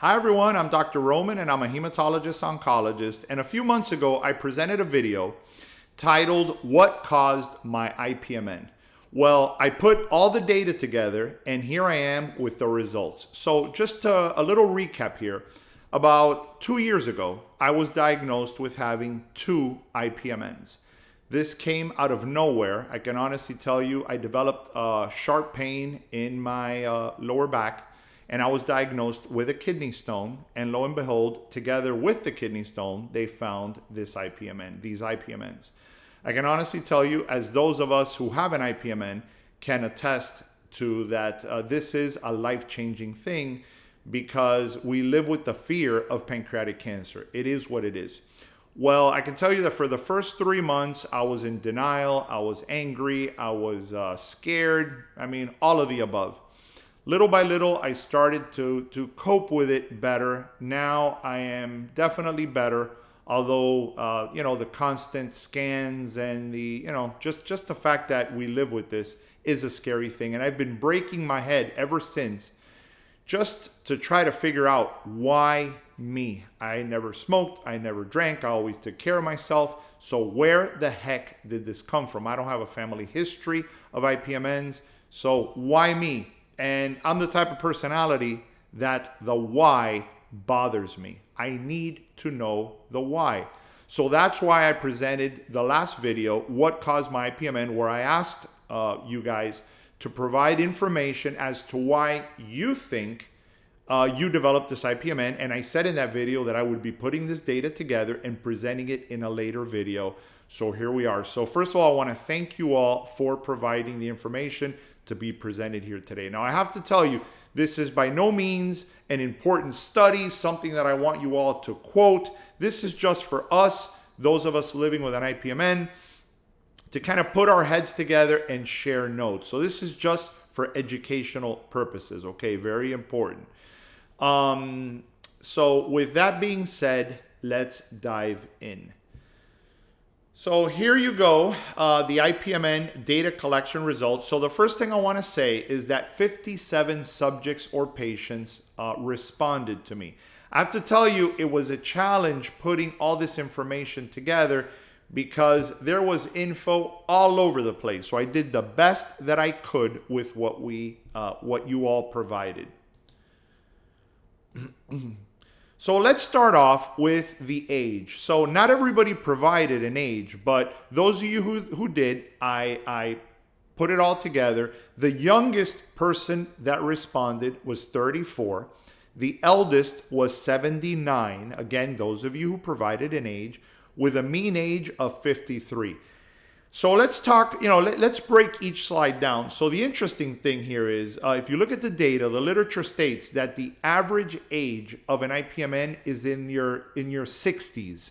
Hi everyone, I'm Dr. Roman and I'm a hematologist-oncologist, and a few months ago I presented a video titled What Caused My IPMN? Well, I put all the data together and here I am with the results. So just a little recap here. About 2 years ago, I was diagnosed with having 2 IPMNs. This came out of nowhere. I can honestly tell you I developed sharp pain in my lower back, and I was diagnosed with a kidney stone, and lo and behold, together with the kidney stone, they found this IPMN, these IPMNs. I can honestly tell you, as those of us who have an IPMN can attest to that, this is a life-changing thing because we live with the fear of pancreatic cancer. It is what it is. Well, I can tell you that for the first 3 months, I was in denial, I was angry, I was scared, I mean, all of the above. Little by little, I started to cope with it better. Now I am definitely better, although, the constant scans and the, just the fact that we live with this is a scary thing. And I've been breaking my head ever since just to try to figure out why me. I never smoked, I never drank, I always took care of myself. So where the heck did this come from? I don't have a family history of IPMNs, so why me? And I'm the type of personality that the why bothers me. I need to know the why. So that's why I presented the last video, What Caused My IPMN, where I asked you guys to provide information as to why you think you developed this IPMN. And I said in that video that I would be putting this data together and presenting it in a later video. So here we are. So first of all, I want to thank you all for providing the information to be presented here today. Now, I have to tell you, this is by no means an important study, something that I want you all to quote. This is just for us, those of us living with an IPMN, to kind of put our heads together and share notes. So this is just for educational purposes, okay? Very important. So with that being said, let's dive in. So here you go, the IPMN data collection results. So the first thing I want to say is that 57 subjects or patients responded to me. I have to tell you, it was a challenge putting all this information together because there was info all over the place. So I did the best that I could with what you all provided. So let's start off with the age. So not everybody provided an age, but those of you who did, I put it all together. The youngest person that responded was 34. The eldest was 79. Again, those of you who provided an age, with a mean age of 53. So let's talk, let's break each slide down. So the interesting thing here is, if you look at the data, the literature states that the average age of an IPMN is in your 60s.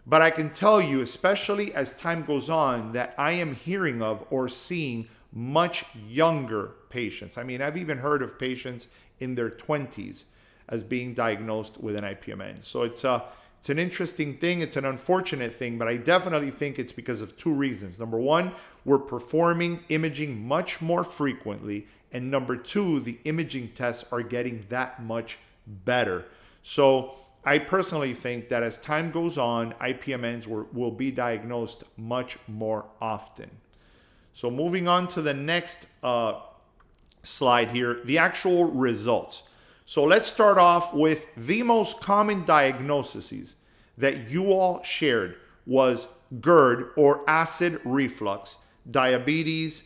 But I can tell you, especially as time goes on, that I am hearing of or seeing much younger patients. I mean, I've even heard of patients in their 20s as being diagnosed with an IPMN. So it's an interesting thing. It's an unfortunate thing, but I definitely think it's because of 2 reasons. Number 1, we're performing imaging much more frequently. And number 2, the imaging tests are getting that much better. So I personally think that as time goes on, IPMNs will be diagnosed much more often. So moving on to the next slide here, the actual results. So let's start off with the most common diagnoses that you all shared was GERD or acid reflux, diabetes.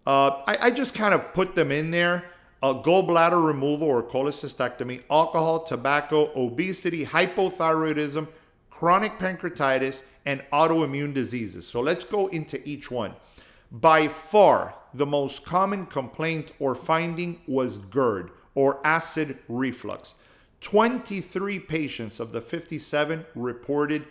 I just kind of put them in there. Gallbladder removal or cholecystectomy, alcohol, tobacco, obesity, hypothyroidism, chronic pancreatitis, and autoimmune diseases. So let's go into each one. By far, the most common complaint or finding was GERD or acid reflux. 23 patients of the 57 reported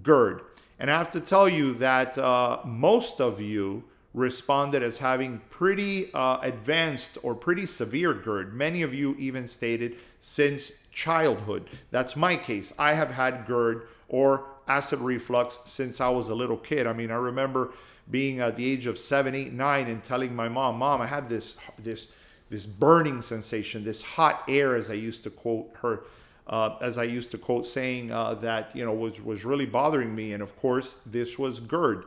GERD. And I have to tell you that most of you responded as having pretty advanced or pretty severe GERD. Many of you even stated since childhood. That's my case. I have had GERD or acid reflux since I was a little kid. I mean, I remember being at the age of 7, 8, 9 and telling my mom, I had this this burning sensation, this hot air, as I used to quote her, saying that, was really bothering me. And of course, this was GERD.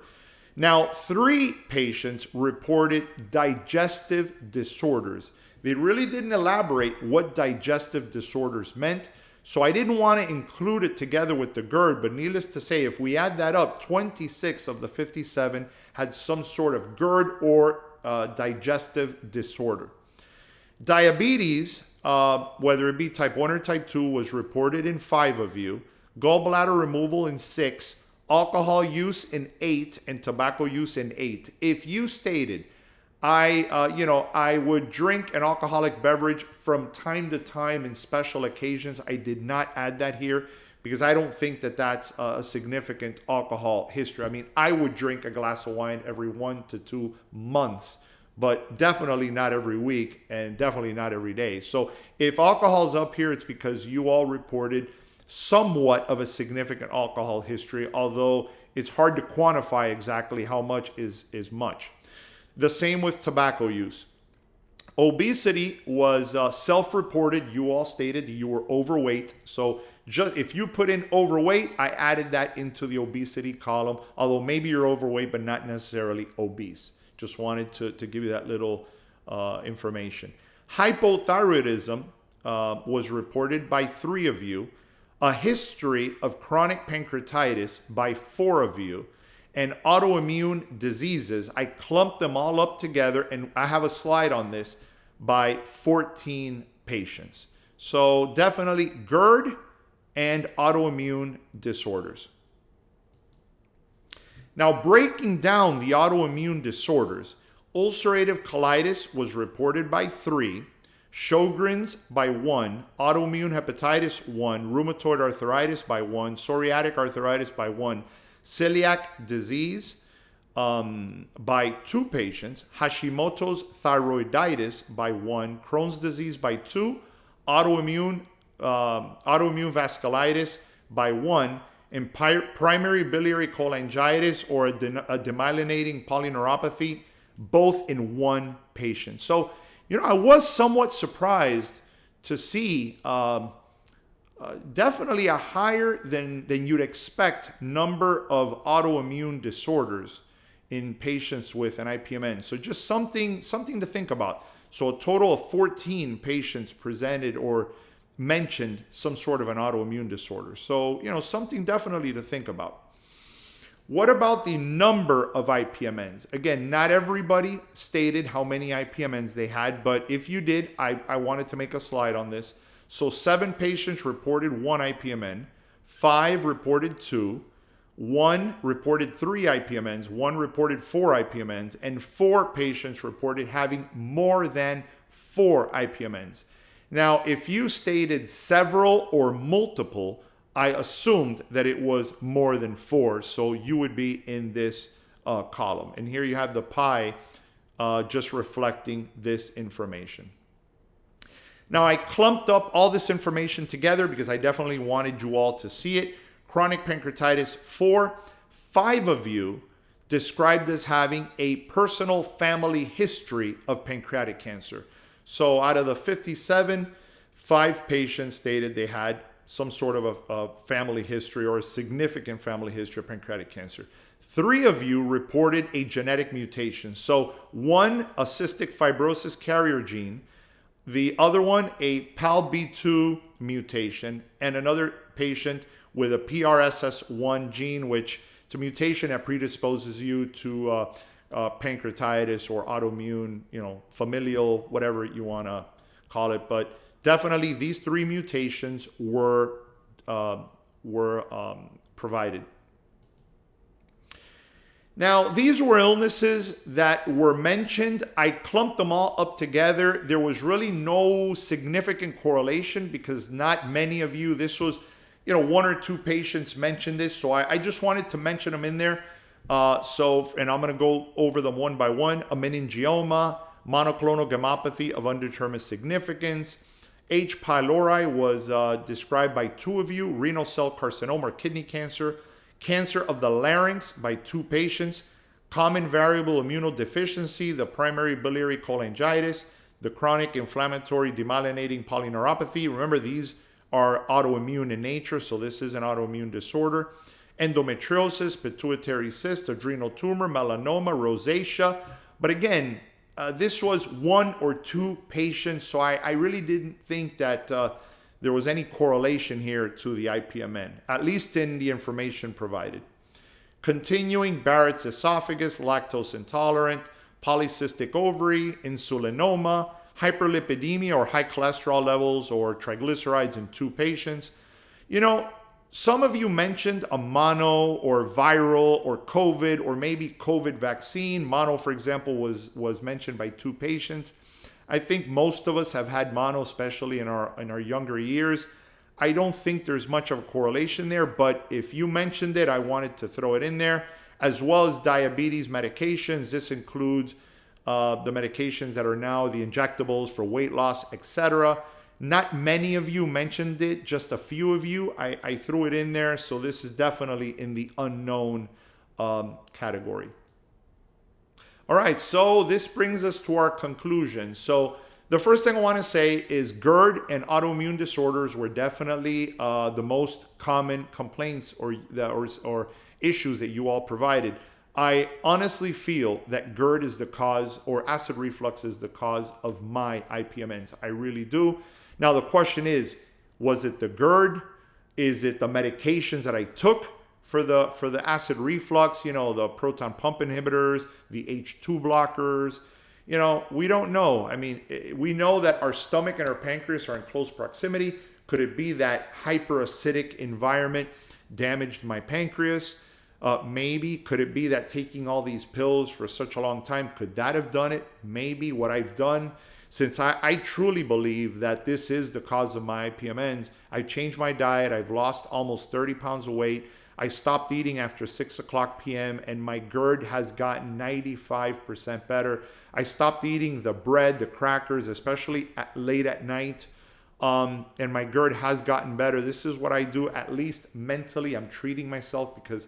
Now, 3 patients reported digestive disorders. They really didn't elaborate what digestive disorders meant, so I didn't want to include it together with the GERD, but needless to say, if we add that up, 26 of the 57 had some sort of GERD or digestive disorder. Diabetes, whether it be type 1 or type 2, was reported in 5 of you, gallbladder removal in 6, alcohol use in 8, and tobacco use in 8. If you stated, I would drink an alcoholic beverage from time to time in special occasions, I did not add that here because I don't think that that's a significant alcohol history. I mean, I would drink a glass of wine every 1 to 2 months, but definitely not every week and definitely not every day. So if alcohol's up here, it's because you all reported somewhat of a significant alcohol history, although it's hard to quantify exactly how much is much. The same with tobacco use. Obesity was self-reported. You all stated that you were overweight. So just if you put in overweight, I added that into the obesity column, although maybe you're overweight, but not necessarily obese. Just wanted to give you that little information. Hypothyroidism was reported by 3 of you. A history of chronic pancreatitis by 4 of you. And autoimmune diseases, I clumped them all up together, and I have a slide on this, by 14 patients. So definitely GERD and autoimmune disorders. Now, breaking down the autoimmune disorders, ulcerative colitis was reported by 3, Sjogren's by 1, autoimmune hepatitis 1, rheumatoid arthritis by 1, psoriatic arthritis by 1, celiac disease by 2 patients, Hashimoto's thyroiditis by 1, Crohn's disease by 2, autoimmune vasculitis by 1, and primary biliary cholangitis or a demyelinating polyneuropathy, both in 1 patient. So, I was somewhat surprised to see definitely a higher than you'd expect number of autoimmune disorders in patients with an IPMN. So just something to think about. So a total of 14 patients presented or mentioned some sort of an autoimmune disorder. So, something definitely to think about. What about the number of IPMNs? Again, not everybody stated how many IPMNs they had, but if you did, I wanted to make a slide on this. So 7 patients reported 1 IPMN, 5 reported 2, 1 reported 3 IPMNs, 1 reported 4 IPMNs, and 4 patients reported having more than 4 IPMNs. Now, if you stated several or multiple, I assumed that it was more than 4, so you would be in this column. And here you have the pie just reflecting this information. Now, I clumped up all this information together because I definitely wanted you all to see it. Chronic pancreatitis 4, 5 of you described as having a personal family history of pancreatic cancer. So out of the 57, 5 patients stated they had some sort of a family history or a significant family history of pancreatic cancer. 3 of you reported a genetic mutation. So 1, a cystic fibrosis carrier gene, the other one, a PALB2 mutation, and another patient with a PRSS1 gene, which it's a mutation that predisposes you to pancreatitis or autoimmune, familial, whatever you want to call it. But definitely these 3 mutations were provided. Now, these were illnesses that were mentioned. I clumped them all up together. There was really no significant correlation because not many of you, this was, 1 or 2 patients mentioned this. So I just wanted to mention them in there. And I'm going to go over them one by one. A meningioma, monoclonal gammopathy of undetermined significance. H. pylori was described by 2 of you. Renal cell carcinoma or kidney cancer. Cancer of the larynx by 2 patients, common variable immunodeficiency, the primary biliary cholangitis, the chronic inflammatory demyelinating polyneuropathy. Remember, these are autoimmune in nature, so this is an autoimmune disorder. Endometriosis, pituitary cyst, adrenal tumor, melanoma, rosacea. But again, this was 1 or 2 patients, so I really didn't think that there was any correlation here to the IPMN, at least in the information provided. Continuing, Barrett's esophagus, lactose intolerant, polycystic ovary, insulinoma, hyperlipidemia or high cholesterol levels or triglycerides in 2 patients. You know, some of you mentioned a mono or viral or COVID or maybe COVID vaccine. Mono, for example, was mentioned by 2 patients. I think most of us have had mono, especially in our younger years. I don't think there's much of a correlation there, but if you mentioned it, I wanted to throw it in there, as well as diabetes medications. This includes the medications that are now the injectables for weight loss, etc. Not many of you mentioned it, just a few of you. I threw it in there, so this is definitely in the unknown category. All right, so this brings us to our conclusion. So the first thing I want to say is GERD and autoimmune disorders were definitely the most common complaints or issues that you all provided. I honestly feel that GERD is the cause, or acid reflux is the cause of my IPMNs. I really do. Now the question is, was it the GERD? Is it the medications that I took for the acid reflux? You know, the proton pump inhibitors, the H2 blockers. You know, we don't know. I mean, we know that our stomach and our pancreas are in close proximity. Could it be that hyperacidic environment damaged my pancreas? Maybe. Could it be that taking all these pills for such a long time, could that have done it? Maybe. What I've done, since I truly believe that this is the cause of my IPMNs, I changed my diet. I've lost almost 30 pounds of weight. I stopped eating after 6 o'clock p.m. and my GERD has gotten 95% better. I stopped eating the bread, the crackers, especially late at night. And my GERD has gotten better. This is what I do, at least mentally. I'm treating myself because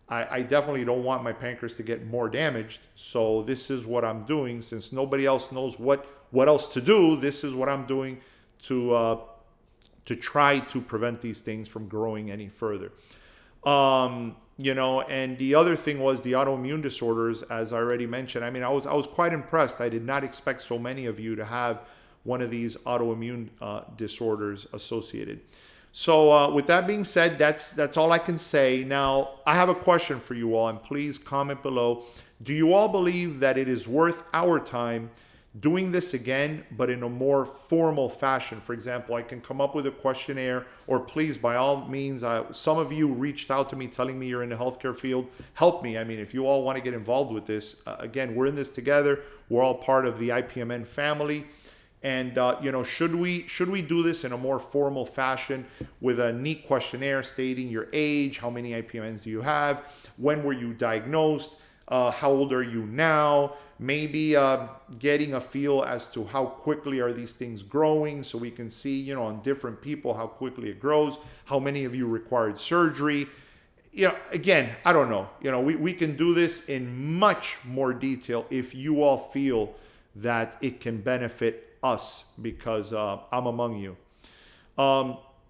I definitely don't want my pancreas to get more damaged. So this is what I'm doing. Since nobody else knows what else to do, this is what I'm doing to try to prevent these things from growing any further. You know, and the other thing was the autoimmune disorders, as I already mentioned. I mean, I was quite impressed. I did not expect so many of you to have one of these autoimmune disorders associated. So with that being said, that's all I can say. Now, I have a question for you all, and please comment below. Do you all believe that it is worth our time doing this again, but in a more formal fashion? For example, I can come up with a questionnaire, or please, by all means, some of you reached out to me telling me you're in the healthcare field. Help me. I mean, if you all want to get involved with this, again, we're in this together. We're all part of the IPMN family. And, you know, should we do this in a more formal fashion with a neat questionnaire stating your age, how many IPMNs do you have, when were you diagnosed, how old are you now, maybe getting a feel as to how quickly are these things growing, so we can see, you know, on different people how quickly it grows, how many of you required surgery. You know, again, I don't know. You know, we can do this in much more detail if you all feel that it can benefit us, because I'm among you.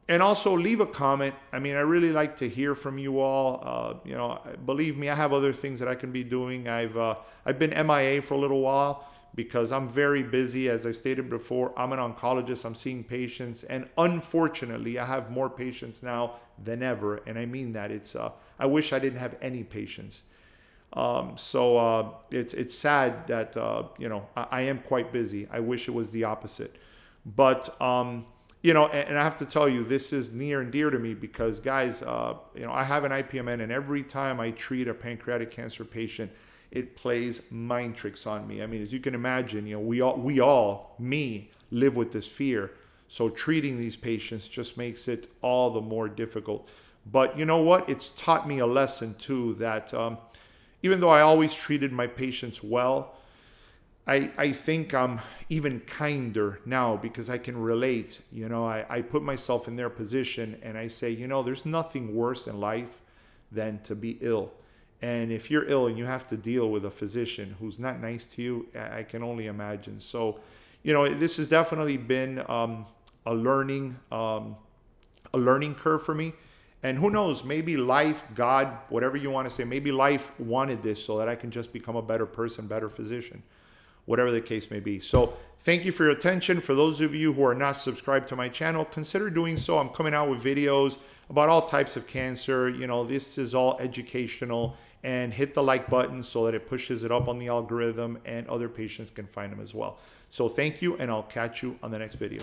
And also leave a comment. I mean, I really like to hear from you all. You know, believe me, I have other things that I can be doing. I've been MIA for a little while because I'm very busy. As I stated before, I'm an oncologist. I'm seeing patients, and unfortunately, I have more patients now than ever. And I mean that. I wish I didn't have any patients. So it's sad that you know, I am quite busy. I wish it was the opposite, but you know, and I have to tell you, this is near and dear to me because, guys, you know, I have an IPMN, and every time I treat a pancreatic cancer patient, it plays mind tricks on me. I mean, as you can imagine, you know, we all, me, live with this fear. So treating these patients just makes it all the more difficult. But you know what? It's taught me a lesson too, that even though I always treated my patients well, I think I'm even kinder now because I can relate. You know, I put myself in their position and I say, you know, there's nothing worse in life than to be ill. And if you're ill and you have to deal with a physician who's not nice to you, I can only imagine. So, this has definitely been a learning curve for me. And who knows, maybe life, God, whatever you want to say, maybe life wanted this so that I can just become a better person, better physician, whatever the case may be. So thank you for your attention. For those of you who are not subscribed to my channel, consider doing so. I'm coming out with videos about all types of cancer. This is all educational, and hit the like button so that it pushes it up on the algorithm and other patients can find them as well. So thank you, and I'll catch you on the next video.